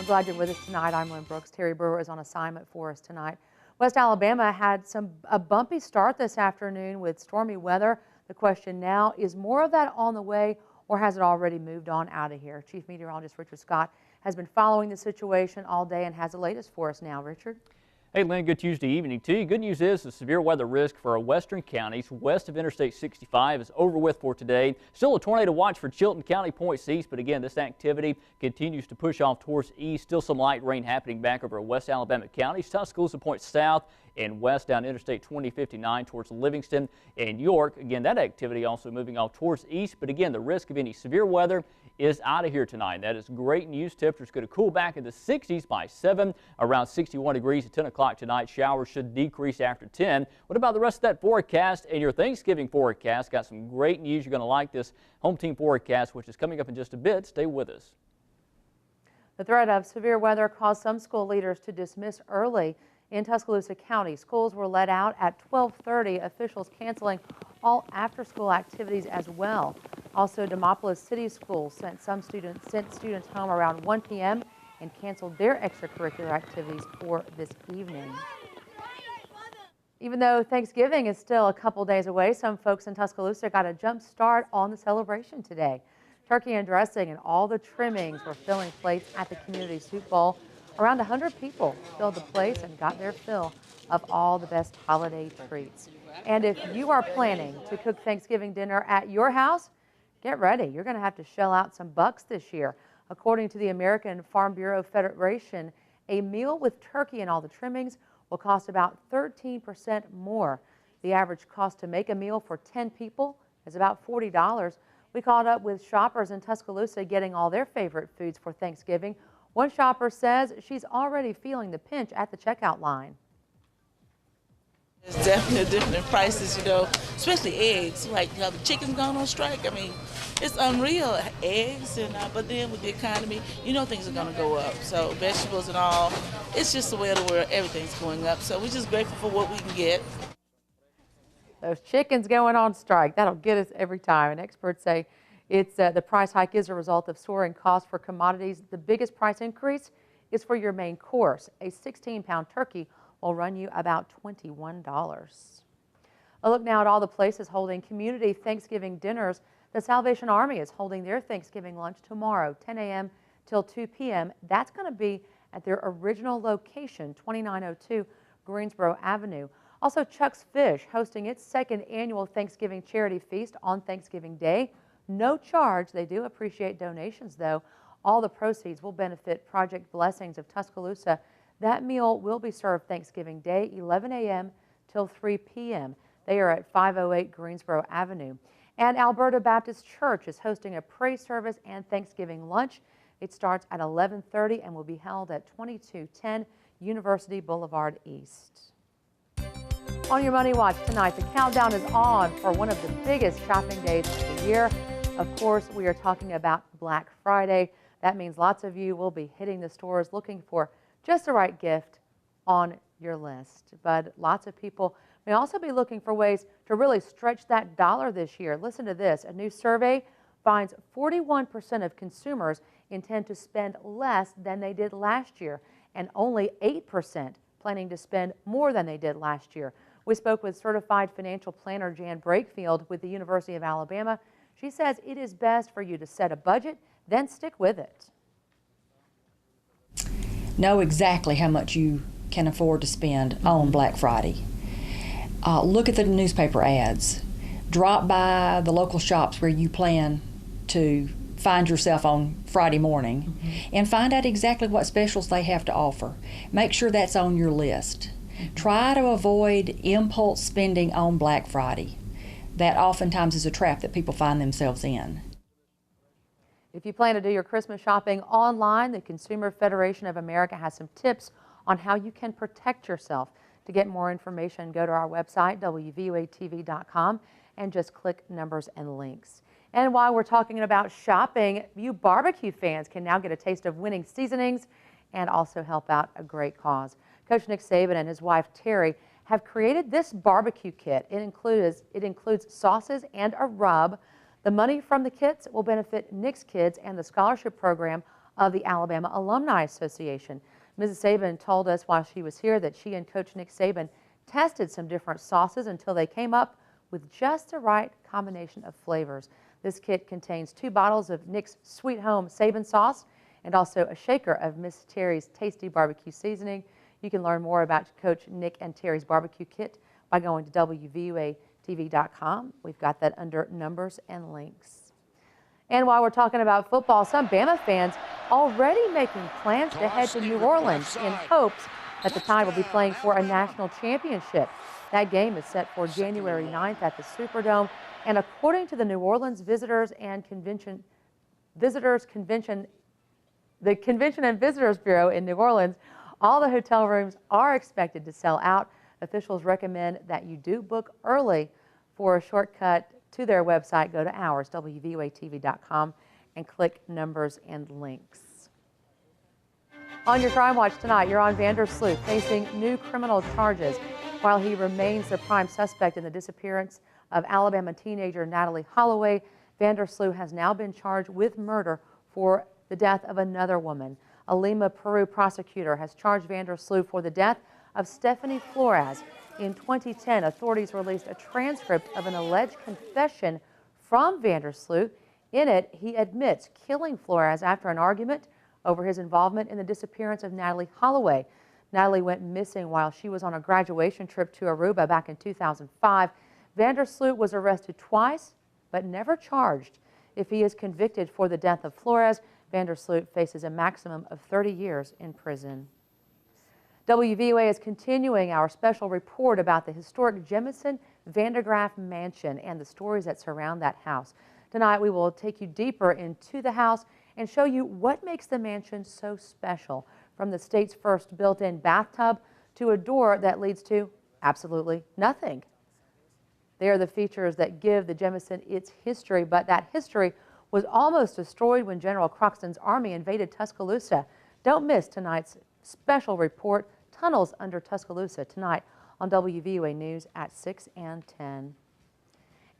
We're glad you're with us tonight. I'm Lynn Brooks. Terry Brewer is on assignment for us tonight. West Alabama had a bumpy start this afternoon with stormy weather. The question now, is more of that on the way, or has it already moved on out of here? Chief Meteorologist Richard Scott has been following the situation all day and has the latest for us now. Richard? Hey Lynn, good Tuesday evening to you. Good news is the severe weather risk for our western counties west of Interstate 65 is over with for today. Still a tornado watch for Chilton County points east, but again, this activity continues to push off towards east. Still some light rain happening back over West Alabama counties. Tuscaloosa points south and west down Interstate 2059 towards Livingston and York. Again, that activity also moving off towards east, but again, the risk of any severe weather is out of here tonight. That is great news. Temperatures going to cool back in the 60s by 7, around 61 degrees at 10 o'clock tonight. Showers should decrease after 10. What about the rest of that forecast and your Thanksgiving forecast? Got some great news. You're going to like this home team forecast, which is coming up in just a bit. Stay with us. The threat of severe weather caused some school leaders to dismiss early in Tuscaloosa County. Schools were let out at 12:30, officials canceling all after-school activities as well. Also, Demopolis City Schools sent students home around 1 p.m. and canceled their extracurricular activities for this evening. Even though Thanksgiving is still a couple days away, some folks in Tuscaloosa got a jump start on the celebration today. Turkey and dressing and all the trimmings were filling plates at the community soup bowl. Around 100 people filled the place and got their fill of all the best holiday treats. And if you are planning to cook Thanksgiving dinner at your house, get ready. You're going to have to shell out some bucks this year. According to the American Farm Bureau Federation, a meal with turkey and all the trimmings will cost about 13% more. The average cost to make a meal for 10 people is about $40. We caught up with shoppers in Tuscaloosa getting all their favorite foods for Thanksgiving. One shopper says she's already feeling the pinch at the checkout line. There's definitely different prices, you know, especially eggs. Like, you know, the chicken's gone on strike. I mean, it's unreal, eggs, and but then with the economy, you know, things are going to go up. So vegetables and all, it's just the way of the world. Everything's going up. So we're just grateful for what we can get. Those chickens going on strike, that'll get us every time. And experts say the price hike is a result of soaring costs for commodities. The biggest price increase is for your main course. A 16-pound turkey will run you about $21. A look now at all the places holding community Thanksgiving dinners. The Salvation Army is holding their Thanksgiving lunch tomorrow, 10 a.m. till 2 p.m. That's going to be at their original location, 2902 Greensboro Avenue. Also, Chuck's Fish hosting its second annual Thanksgiving charity feast on Thanksgiving Day. No charge. They do appreciate donations, though. All the proceeds will benefit Project Blessings of Tuscaloosa. That meal will be served Thanksgiving Day, 11 a.m. till 3 p.m. They are at 508 Greensboro Avenue. And Alberta Baptist Church is hosting a praise service and Thanksgiving lunch. It starts at 11:30 and will be held at 2210 University Boulevard East. On your Money Watch tonight, the countdown is on for one of the biggest shopping days of the year. Of course, we are talking about Black Friday. That means lots of you will be hitting the stores looking for just the right gift on your list. But lots of people may also be looking for ways to really stretch that dollar this year. Listen to this. A new survey finds 41% of consumers intend to spend less than they did last year, and only 8% planning to spend more than they did last year. We spoke with certified financial planner Jan Brakefield with the University of Alabama. She says it is best for you to set a budget, then stick with it. Know exactly how much you can afford to spend on Black Friday. Look at the newspaper ads. Drop by the local shops where you plan to find yourself on Friday morning and find out exactly what specials they have to offer. Make sure that's on your list. Try to avoid impulse spending on Black Friday. That oftentimes is a trap that people find themselves in. If you plan to do your Christmas shopping online, the Consumer Federation of America has some tips on how you can protect yourself. To get more information, go to our website, WVUATV.com, and just click numbers and links. And while we're talking about shopping, you barbecue fans can now get a taste of winning seasonings and also help out a great cause. Coach Nick Saban and his wife Terry have created this barbecue kit. It includes sauces and a rub. The money from the kits will benefit Nick's kids and the scholarship program of the Alabama Alumni Association. Mrs. Saban told us while she was here that she and Coach Nick Saban tested some different sauces until they came up with just the right combination of flavors. This kit contains 2 bottles of Nick's Sweet Home Saban sauce and also a shaker of Miss Terry's Tasty Barbecue Seasoning. You can learn more about Coach Nick and Terry's barbecue kit by going to WVUATV.com. We've got that under numbers and links. And while we're talking about football, some Bama fans already making plans to head to New Orleans in hopes that the Tide will be playing for a national championship. That game is set for January 9th at the Superdome, and according to the New Orleans the Convention and Visitors Bureau in New Orleans, all the hotel rooms are expected to sell out. Officials recommend that you do book early. For a shortcut to their website, go to ours, WVUATV.com, and click numbers and links. On your Crime Watch tonight, you're on Vandersloot facing new criminal charges. While he remains the prime suspect in the disappearance of Alabama teenager Natalie Holloway, Vandersloot has now been charged with murder for the death of another woman. A Lima, Peru prosecutor has charged Vandersloot for the death of Stephanie Flores. In 2010, authorities released a transcript of an alleged confession from Vandersloot. In it, he admits killing Flores after an argument over his involvement in the disappearance of Natalie Holloway. Natalie went missing while she was on a graduation trip to Aruba back in 2005. Vandersloot was arrested twice, but never charged. If he is convicted for the death of Flores, Vandersloot faces a maximum of 30 years in prison. WVUA is continuing our special report about the historic Jemison Vandergraff Mansion and the stories that surround that house. Tonight, we will take you deeper into the house and show you what makes the mansion so special, from the state's first built-in bathtub to a door that leads to absolutely nothing. They are the features that give the Jemison its history, but that history was almost destroyed when General Croxton's army invaded Tuscaloosa. Don't miss tonight's special report, Tunnels Under Tuscaloosa, tonight on WVUA News at 6 and 10.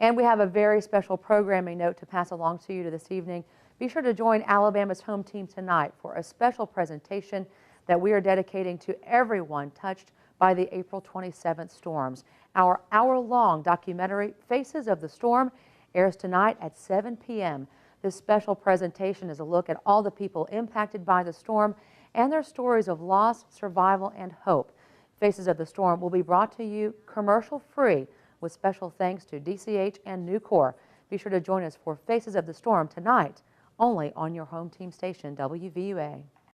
And we have a very special programming note to pass along to you this evening. Be sure to join Alabama's home team tonight for a special presentation that we are dedicating to everyone touched by the April 27th storms. Our hour-long documentary, Faces of the Storm, airs tonight at 7 p.m. This special presentation is a look at all the people impacted by the storm and their stories of loss, survival, and hope. Faces of the Storm will be brought to you commercial-free with special thanks to DCH and Nucor. Be sure to join us for Faces of the Storm tonight, only on your home team station, WVUA.